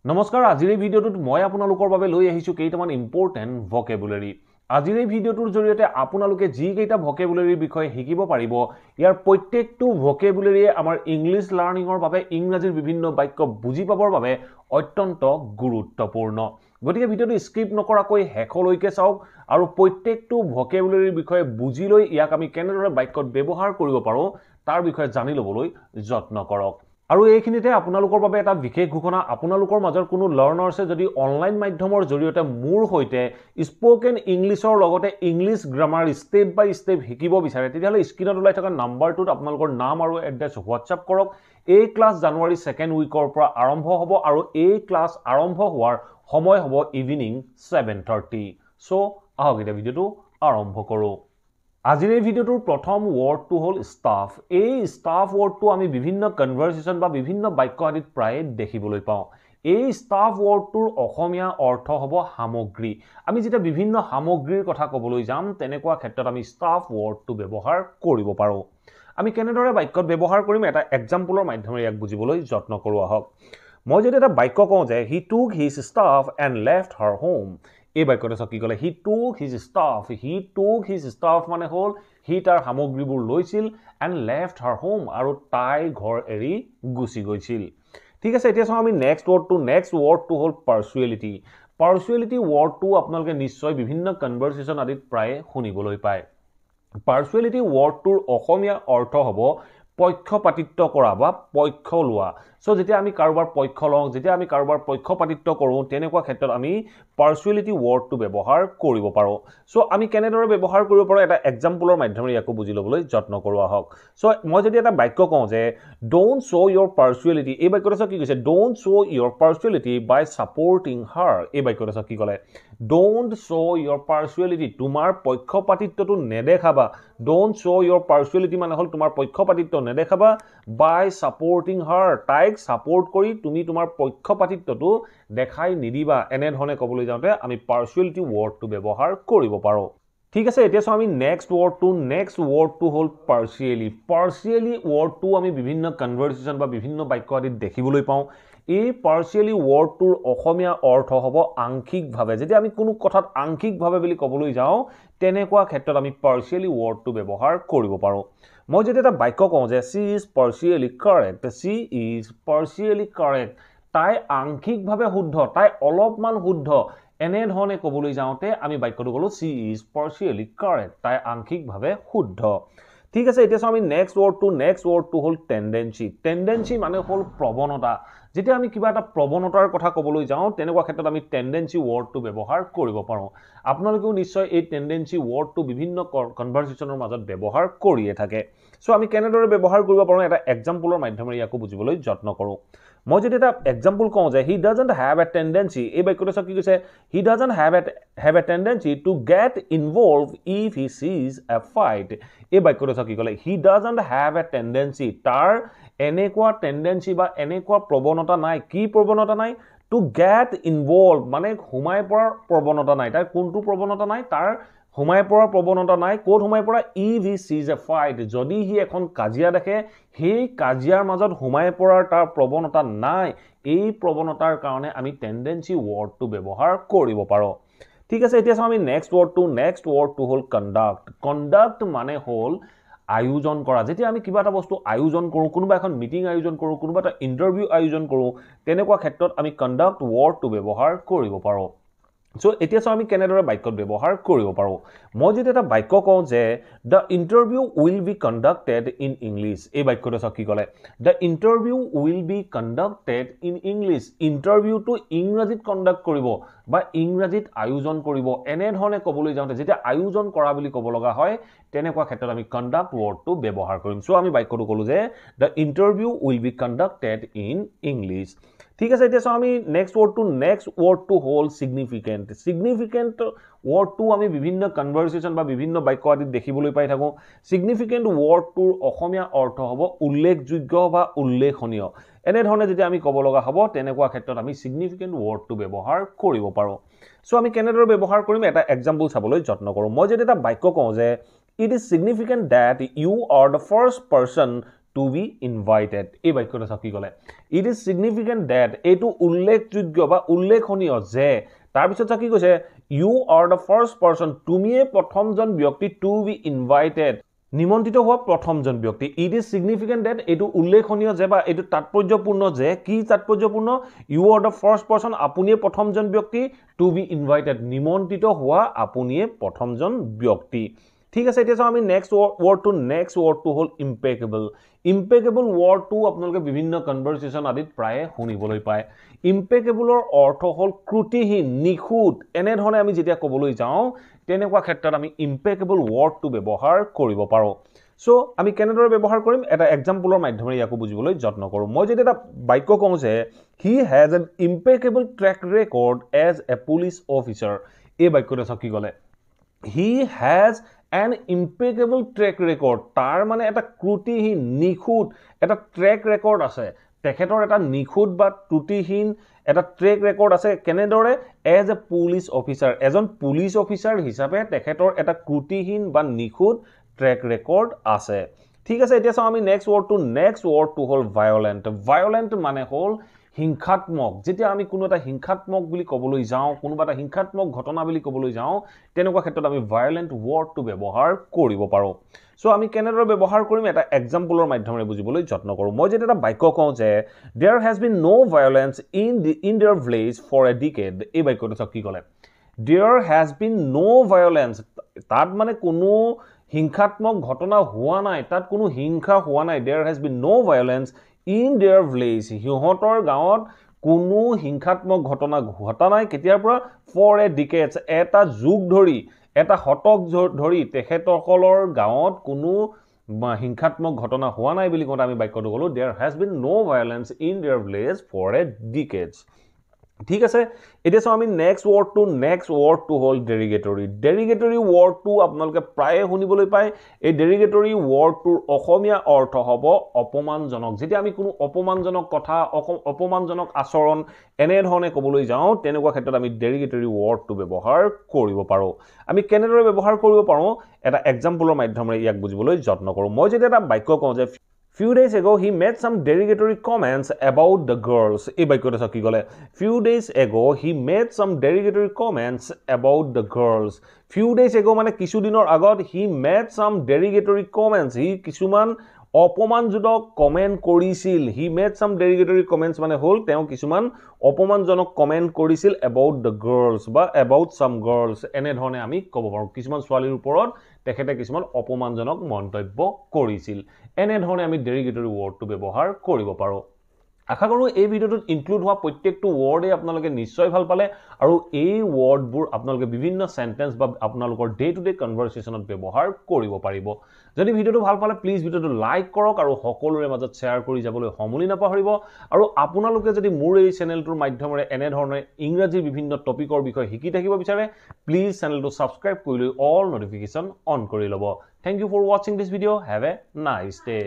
নমস্কাৰ আজিৰ এই ভিডিঅ'টোত মই আপোনালোকৰ বাবে লৈ আহিছো কেইটামান ইম্পৰ্টেন্ট ভকেবুলাৰী আজিৰ এই ভিডিঅ'টোৰ জৰিয়তে আপোনালোকে যি কেইটা ভকেবুলাৰীৰ বিষয়ে শিকিব পাৰিব ইয়াৰ প্ৰত্যেকটো ভকেবুলাৰীয়ে আমাৰ ইংলিছ লাৰ্নিংৰ বাবে ইংৰাজীৰ বিভিন্ন বাক্য বুজি পাবৰ বাবে অত্যন্ত গুৰুত্বপূৰ্ণ গতিকে ভিডিঅ'টো স্কিপ নকৰাকৈ শেষলৈকে চাওক আৰু প্ৰত্যেকটো ভকেবুলাৰীৰ বিষয়ে বুজি লৈ ইয়াক আমি কেনেদৰে বাক্যত ব্যৱহাৰ কৰিব পাৰো তাৰ বিষয়ে জানি ল'বলৈ যত্ন কৰক আৰু এইখিনিতে আপোনালোকৰ বাবে এটা বিশেষ ঘোষণা আপোনালোকৰ মাজৰ কোনো লাৰ্নাৰ্ছে যদি অনলাইন মাধ্যমৰ জৰিয়তে মোৰ হৈতে স্পোকেন ইংলিছৰ লগতে ইংলিছ গ্ৰামাৰ ষ্টেপ বাই ষ্টেপ শিকিব বিচাৰে তেতিয়াহ'লে স্ক্ৰীনত ওলাই থকা নাম্বাৰটোত আপোনালোকৰ নাম আৰু এড্ৰেছ হোৱাটছআপ কৰক এই ক্লাছ জানুৱাৰী 2nd উইকৰ পৰা আৰম্ভ হ'ব আৰু এই ক্লাছ আৰম্ভ হোৱাৰ সময় হ'ব ইভিনিং 7:30 সো আহক এতিয়া ভিডিঅ'টো আৰম্ভ কৰোঁ আজিৰ এই ভিডিঅ'টোৰ প্ৰথম ওয়াৰ্ডটো হ'ল ষ্টাফ এই ষ্টাফ ওয়াৰ্ডটো আমি বিভিন্ন কনভাৰসেচন বা বিভিন্ন বাক্য আদিত প্ৰায় দেখিবলৈ পাওঁ এই ষ্টাফ ওয়াৰ্ডটোৰ অসমীয়া অৰ্থ হ'ব সামগ্ৰী আমি যেতিয়া বিভিন্ন সামগ্ৰীৰ কথা ক'বলৈ যাম তেনেকুৱা ক্ষেত্ৰত আমি ষ্টাফ ওয়াৰ্ডটো ব্যৱহাৰ কৰিব পাৰোঁ আমি কেনেদৰে বাক্যত ব্যৱহাৰ কৰিম এটা এক্সাম্পলৰ মাধ্যমেৰে ইয়াক বুজিবলৈ যত্ন কৰোঁ আহক মই যদি এটা বাক্য কওঁ যে he took his staff and left her home এই বাক্যটো কি ক'লে হি টুক হিজ ষ্টাফ মানে হ'ল হি তাৰ সামগ্ৰীবোৰ লৈছিল এণ্ড লেফট হাৰ হোম আৰু তাই ঘৰ এৰি গুচি গৈছিল ঠিক আছে এতিয়া চাওঁ আমি নেক্সট ৱৰ্ডটো হ'ল পাৰ্চুৱেলিটি ৱৰ্ডটো আপোনালোকে নিশ্চয় বিভিন্ন কনভাৰসেচন আদিত প্ৰায় শুনিবলৈ পায় পাৰ্চুৱেলিটি ৱৰ্ডটোৰ অসমীয়া অৰ্থ হ'ব পক্ষপাতিত্ব কৰা বা পক্ষ লোৱা সো যেতিয়া আমি কাৰোবাৰ পক্ষ লওঁ যেতিয়া আমি কাৰোবাৰ পক্ষপাতিত্ব কৰোঁ তেনেকুৱা ক্ষেত্ৰত আমি পাৰ্চুৱেলিটি ৱৰ্ডটো ব্যৱহাৰ কৰিব পাৰোঁ সো আমি কেনেদৰে ব্যৱহাৰ কৰিব পাৰোঁ এটা এক্সাম্পলৰ মাধ্যমেৰে ইয়াকো বুজি ল'বলৈ যত্ন কৰোঁ আহক সো মই যদি এটা বাক্য কওঁ যে ডোন্ট শ্ব' ইয়ৰ পাৰ্চুৱেলিটি এই বাক্যটো কি কৈছে don't show' your partiality by supporting her এই বাক্যটো কি ক'লে ডোন্ট শ্ব' ইয়ৰ পাৰ্চুৱেলিটি তোমাৰ পক্ষপাতিত্বটো নেদেখাবা ডোন্ট শ্ব' ইয়ৰ পাৰ্চুৱেলিটি মানে হ'ল তোমাৰ পক্ষপাতিত্ব নেদেখাবা বাই ছাপৰ্টিং হাৰ তাইক ছাপৰ্ট কৰি তুমি তোমাৰ পক্ষপাতিত্বটো দেখাই নিদিবা এনেধৰণে ক'বলৈ যাওঁতে আমি পাৰ্চুৱেলিটি ৱৰ্ডটো ব্যৱহাৰ কৰিব পাৰোঁ ঠিক আছে এতিয়া চাওঁ আমি নেক্সট ৱৰ্ডটো হ'ল পাৰ্চিয়েলি ৱৰ্ডটো আমি বিভিন্ন কনভাৰসেচন বা বিভিন্ন বাক্য আদিত দেখিবলৈ পাওঁ এই পাৰ্চিয়েলি ৱৰ্ডটোৰ অসমীয়া অৰ্থ হ'ব আংশিকভাৱে যেতিয়া আমি কোনো কথাত আংশিকভাৱে বুলি ক'বলৈ যাওঁ তেনেকুৱা ক্ষেত্ৰত আমি পাৰ্চিয়েলি ৱৰ্ডটো ব্যৱহাৰ কৰিব পাৰোঁ মই যদি এটা বাক্য কওঁ যে she is partially correct তাই আংশিকভাৱে শুদ্ধ তাই অলপমান শুদ্ধ এনেধৰণে ক'বলৈ যাওঁতে আমি বাক্যটো ক'লো she is partially correct তাই আংশিকভাৱে শুদ্ধ ঠিক আছে এতিয়া চাওঁ আমি নেক্সট ৱৰ্ডটো হ'ল টেন্ডেন্সি মানে হ'ল প্ৰৱণতা যেতিয়া আমি কিবা এটা প্ৰৱণতাৰ কথা ক'বলৈ যাওঁ তেনেকুৱা ক্ষেত্ৰত আমি টেন্ডেন্সি ৱৰ্ডটো ব্যৱহাৰ কৰিব পাৰোঁ আপোনালোকেও নিশ্চয় এই টেন্ডেন্সি ৱৰ্ডটো বিভিন্ন কনভাৰসেচনৰ মাজত ব্যৱহাৰ কৰিয়ে থাকে সো আমি কেনেদৰে ব্যৱহাৰ কৰিব পাৰোঁ এটা এক্সাম্পলৰ মাধ্যমেৰে ইয়াকো বুজিবলৈ যত্ন কৰোঁ মই যদি এটা এক্সাম্পল কওঁ যে he doesn't have a tendency এই বাক্যটো কি কৈছে he doesn't have a tendency to get involve if he sees a fight এই বাক্যটো কি ক'লে he doesn't have a tendency তাৰ এনেকুৱা টেন্ডেন্সি বা এনেকুৱা প্ৰৱণতা নাই কি প্ৰৱণতা নাই টু গেট ইনভলভ মানে সোমাই পৰাৰ প্ৰৱণতা নাই তাৰ কোনটো প্ৰৱণতা নাই তাৰ সোমাই পৰাৰ প্ৰৱণতা নাই ক'ত সোমাই পৰা if he sees a fight যদি সি এখন কাজিয়া দেখে সেই কাজিয়াৰ মাজত সোমাই পৰাৰ তাৰ প্ৰৱণতা নাই এই প্ৰৱণতাৰ কাৰণে আমি টেন্ডেন্সি ৱৰ্ডটো ব্যৱহাৰ কৰিব পাৰোঁ ঠিক আছে এতিয়া চাওঁ আমি নেক্সট ৱৰ্ডটো হ'ল কণ্ডাক্ট মানে হ'ল আয়োজন কৰা যেতিয়া আমি কিবা এটা বস্তু আয়োজন কৰোঁ কোনোবা এখন মিটিং আয়োজন কৰোঁ কোনোবা এটা ইণ্টাৰভিউ আয়োজন কৰোঁ তেনেকুৱা ক্ষেত্ৰত আমি কণ্ডাক্ট ৱৰ্ডটো ব্যৱহাৰ কৰিব পাৰোঁ সো এতিয়া চাওঁ আমি কেনেদৰে বাক্যত ব্যৱহাৰ কৰিব পাৰোঁ মই যদি এটা বাক্য কওঁ যে the interview will be conducted in English এই বাক্যটো কি ক'লে the interview will be conducted in English ইণ্টাৰভিউটো ইংৰাজীত কণ্ডাক্ট কৰিব বা ইংৰাজীত আয়োজন কৰিব এনেধৰণে ক'বলৈ যাওঁতে যেতিয়া আয়োজন কৰা বুলি ক'ব লগা হয় তেনেকুৱা ক্ষেত্ৰত আমি কণ্ডাক্ট ৱৰ্ডটো ব্যৱহাৰ কৰিম সো আমি বাক্যটো ক'লোঁ যে the interview will be conducted in English ঠিক আছে এতিয়া চাওঁ আমি নেক্সট ৱৰ্ডটো হ'ল ছিগনিফিকেণ্ট ৱৰ্ডটো আমি বিভিন্ন কনভাৰসেচন বা বিভিন্ন বাক্য আদিত দেখিবলৈ পাই থাকোঁ ছিগনিফিকেণ্ট ৱৰ্ডটোৰ অসমীয়া অৰ্থ হ'ব উল্লেখযোগ্য বা উল্লেখনীয় এনেধৰণে যেতিয়া আমি ক'ব লগা হ'ব তেনেকুৱা ক্ষেত্ৰত আমি ছিগনিফিকেণ্ট ৱৰ্ডটো ব্যৱহাৰ কৰিব পাৰোঁ সো আমি কেনেদৰে ব্যৱহাৰ কৰিম এটা এক্সাম্পল চাবলৈ যত্ন কৰোঁ মই যদি এটা বাক্য কওঁ যে it is significant that you are the first person to be invited. এই বাক্যটো চাওক কি ক'লে it is significant that এইটো উল্লেখযোগ্য বা উল্লেখনীয় যে তাৰপিছত চাওক কি কৈছে you are the first person তুমিয়ে প্ৰথমজন ব্যক্তি to be invited নিমন্ত্ৰিত হোৱা প্ৰথমজন ব্যক্তি it is significant that এইটো উল্লেখনীয় যে বা এইটো তাৎপৰ্যপূৰ্ণ যে কি তাৎপৰ্যপূৰ্ণ you are the first person আপুনিয়ে প্ৰথমজন ব্যক্তি to be invited নিমন্ত্ৰিত হোৱা আপুনিয়ে প্ৰথমজন ব্যক্তি ঠিক আছে এতিয়া চাও আমি নেক্সট ওয়াৰ্ডটো হল ইম্পেকেবল ওয়াৰ্ডটো আপোনালোকে বিভিন্ন কনভাৰসেশন আদিত প্ৰায়ে শুনিবলৈ পায় ইম্পেকেবলৰ অৰ্থ হল ক্ৰুটিহীন নিখুঁত এনে ধৰণে আমি যেতিয়া ক'বলৈ যাওঁ তেনেকুৱা ক্ষেত্ৰত আমি ইম্পেকেবল ওয়াৰ্ডটো ব্যৱহাৰ কৰিব পাৰো সো আমি কেনেদৰে ব্যৱহাৰ কৰিম এটা এক্সাম্পলৰ মাধ্যমেৰে ইয়াকো বুজিবলৈ যত্ন কৰো মই যদি এটা বাক্য কওঁ যে he has an impeccable track record as a police officer এই বাক্যটো চাওক কি ক'লে he has an impeccable track record তাৰ মানে এটা ক্ৰুটিহীন নিখুঁত এটা ট্ৰেক ৰেকৰ্ড আছে তেখেতৰ এটা নিখুঁত বা ত্ৰুটিহীন এটা ট্ৰেক ৰেকৰ্ড আছে কেনেদৰে এজ এ পুলিশ অফিচাৰ এজন পুলিশ অফিচাৰ হিচাপে তেখেতৰ এটা ক্ৰুটিহীন বা নিখুঁত ট্ৰেক ৰেকৰ্ড আছে ঠিক আছে এতিয়া চাও আমি নেক্সট ওয়ার্ডটো হল ভায়োলেন্ট মানে হল হিংসাত্মক যেতিয়া আমি কোনো এটা হিংসাত্মক বুলি ক'বলৈ যাওঁ কোনোবা এটা হিংসাত্মক ঘটনা বুলি ক'বলৈ যাওঁ তেনেকুৱা ক্ষেত্ৰত আমি ভায়োলেন্ট ওয়াৰ্ডটো ব্যৱহাৰ কৰিব পাৰো সো আমি কেনেদৰে ব্যৱহাৰ কৰিম এটা এক্সাম্পলৰ মাধ্যমেৰে বুজিবলৈ যত্ন কৰো মই যেতিয়া এটা বাক্য কওঁ যে there has been no violence in their village for a decade এই বাক্যটো চাওক কি ক'লে there has been no violence তাত মানে কোনো হিংসাত্মক ঘটনা হোৱা নাই তাত কোনো হিংসা হোৱা নাই there has been no violence in their village হিহঁতৰ গাঁৱত কোনো হিংসাত্মক ঘটনা ঘটা নাই কেতিয়াৰ পৰা for a decade এটা যুগ ধৰি এটা শতক ধৰি তেখেতসকলৰ গাঁৱত কোনো হিংসাত্মক ঘটনা হোৱা নাই বুলি কোৱা আমি বাক্যটো ক'লো there has been no violence in their village for a decade ঠিক আছে এতিয়া চাও আমি নেক্সট ওয়ার্ডটো হল ডেৰিগেটৰি ওয়াৰ্ডটো আপোনালোকে প্ৰায়ে শুনিবলৈ পায় এই ডেৰিগেটৰি ওয়াৰ্ডটোৰ অসমীয়া অৰ্থ হ'ব অপমানজনক যেতিয়া আমি কোনো অপমানজনক কথা অপমানজনক আচৰণ এনে ধৰণে ক'বলৈ যাওঁ তেনেকুৱা ক্ষেত্ৰত আমি ডেৰিগেটৰি ওয়াৰ্ডটো ব্যৱহাৰ কৰিব পাৰো আমি কেনেদৰে ব্যৱহাৰ কৰিব পাৰো এটা এক্সাম্পলৰ মাধ্যমেৰে ইয়াক বুজিবলৈ যত্ন কৰো মই যেতিয়া এটা বাক্য কওঁ যে Few days ago, he made some derogatory comments about the girls. এই বাক্যটো চাওক কি ক'লে Few days ago, he made some derogatory comments about the girls. Few days ago মানে কিছুদিনৰ আগত he made some derogatory comments. He কিছুমান অপমানজনক কমেন্ট কৰিছিল he made some derogatory comments মানে হল তেওঁ কিছুমান অপমানজনক কমেন্ট কৰিছিল about the girls বা about some girls এনে ধৰণে আমি ক'ব পাৰো কিছুমান ছোৱালীৰ ওপৰত তেখেতে কিছুমান অপমানজনক মন্তব্য কৰিছিল এনে ধৰণে আমি derogatory ওয়াৰ্ডটো ব্যৱহাৰ কৰিব পাৰো আশা কৰো এই ভিডিওটোত ইনক্লুড হোৱা প্ৰত্যেকটো ওয়াৰ্ডে আপোনালোকে নিশ্চয় ভাল পালে আৰু এই ওয়াৰ্ডবোৰ আপোনালোকে বিভিন্ন সেন্টেন্স বা আপোনালোকৰ ডে টু ডে কনভাৰসেশনত ব্যৱহাৰ কৰিব পাৰিব যদি ভিডিওটো ভাল পালে প্লিজ ভিডিওটো লাইক কৰক আৰু সকলোৰে মাজত শেয়াৰ কৰি যাবলৈ সমুলি নাপাহৰিব আৰু আপোনালোকে যদি মোৰ এই চেনেলটোৰ মাধ্যমেৰে এনে ধৰণে ইংৰাজী বিভিন্ন টপিকৰ বিষয়ে শিকি থাকিব বিচাৰে প্লিজ চেনেলটো সাবস্ক্ৰাইব কৰি লৈ অল নোটিফিকেশন অন কৰি লব thank you for watching this video have a nice day